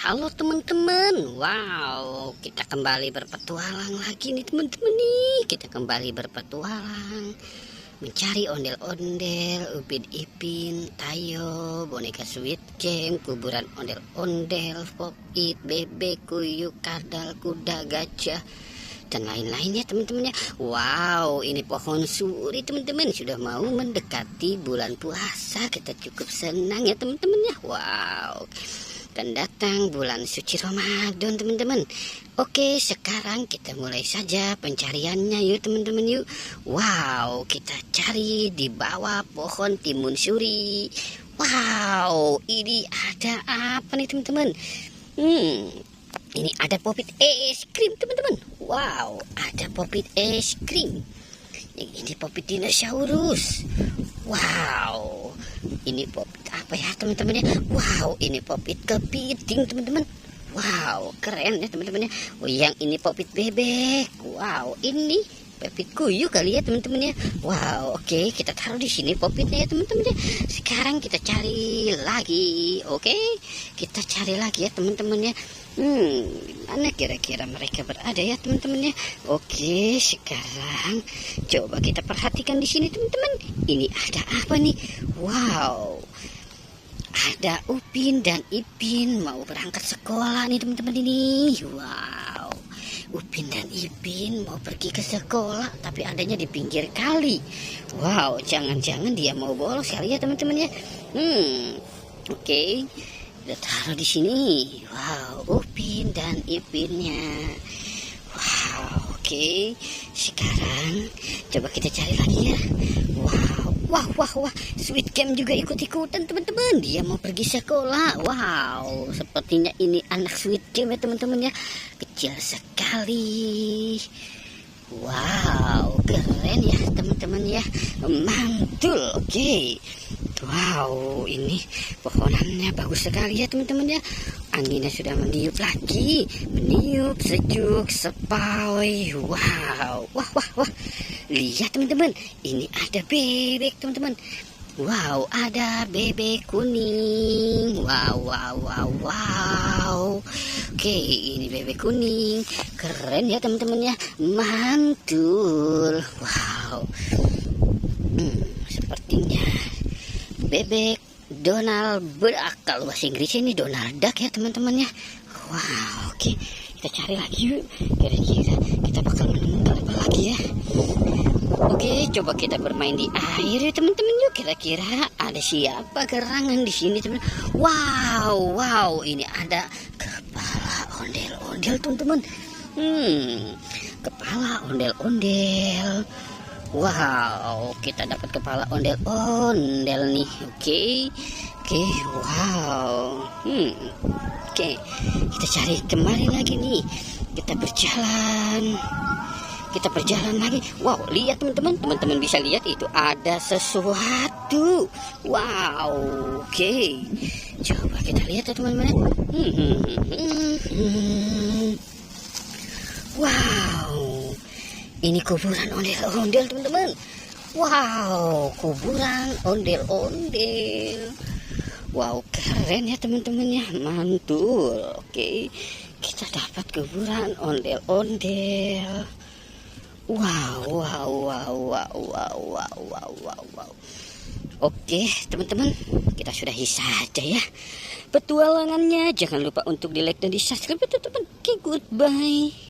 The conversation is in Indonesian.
Halo teman-teman, wow, kita kembali berpetualang lagi nih teman-teman nih. Kita kembali berpetualang mencari ondel-ondel, Upin Ipin, Tayo, boneka Squid Game, kuburan ondel-ondel, Pop-it, bebek, kuyuk, kadal, kuda, gajah, dan lain-lainnya teman-temannya. Wow, ini pohon suri teman-teman, sudah mau mendekati bulan puasa. Kita cukup senang ya teman-temannya. Wow, dan datang bulan suci Ramadan teman-teman. Oke, sekarang kita mulai saja pencariannya yuk teman-teman yuk. Wow, kita cari di bawah pohon timun suri. Wow, ini ada apa nih teman-teman? Ini ada popit es krim teman-teman. Wow, ada popit es krim. Ini popit dinosaurus. Wow, ini popit apa ya teman-teman ya? Wow, ini popit kepiting teman-teman. Wow, keren ya teman-teman ya. Oh, yang ini popit bebek. Wow, ini popit kuyuh kali ya teman-teman ya. Wow, oke, kita taruh di sini popitnya ya teman-teman ya. Sekarang kita cari lagi. Oke, kita cari lagi ya teman-teman ya. Mana kira-kira mereka berada ya teman-teman ya. Oke, sekarang coba kita perhatikan di sini teman-teman. Ini ada apa nih? Wow, ada Upin dan Ipin mau berangkat sekolah nih teman-teman ini. Wow, Upin dan Ipin mau pergi ke sekolah, tapi adanya di pinggir kali. Wow, jangan-jangan dia mau bolos kali ya teman-teman ya. Oke, kita taruh di sini. Wow, Upin dan Ipinnya. Wow, oke. Sekarang coba kita cari lagi ya. Wah, Squid Game juga ikut-ikutan teman-teman. Dia mau pergi sekolah. Wow, sepertinya ini anak Squid Game ya teman-teman ya. Kecil sekali. Wow, keren ya teman-teman ya. Mantul, oke. Wow, ini pohonannya bagus sekali ya teman-teman ya. Anginnya sudah meniup lagi, meniup sejuk sepoi. Wow, wah. Lihat teman-teman, ini ada bebek teman-teman. Wow, ada bebek kuning. Wow. Oke, ini bebek kuning. Keren ya teman-teman ya. Mantul. Wow. Sepertinya bebek Donald Duck. Kalau bahasa Inggrisnya ini Donald Duck ya teman-teman ya. Wow, oke, kita cari lagi yuk. Kira-kira kita bakal menemukan apa lagi ya. Oke, coba kita bermain di air ya teman-teman yuk. Kira-kira ada siapa gerangan di sini teman. Wow, ini ada kepala ondel-ondel teman-teman. Kepala ondel-ondel. Wow, kita dapat kepala ondel-ondel nih. Oke, wow. Oke, kita cari kemari lagi nih. Kita berjalan lagi. Wow, lihat teman-teman bisa lihat itu ada sesuatu. Wow, oke. Coba kita lihat ya teman-teman. Wow, ini kuburan ondel-ondel teman-teman. Wow, kuburan ondel-ondel. Wow, keren ya teman-teman ya. Mantul. Oke, kita dapat kuburan ondel-ondel. Wow. Oke teman-teman, kita sudahi saja ya petualangannya. Jangan lupa untuk di like dan di subscribe teman-teman. Oke, goodbye.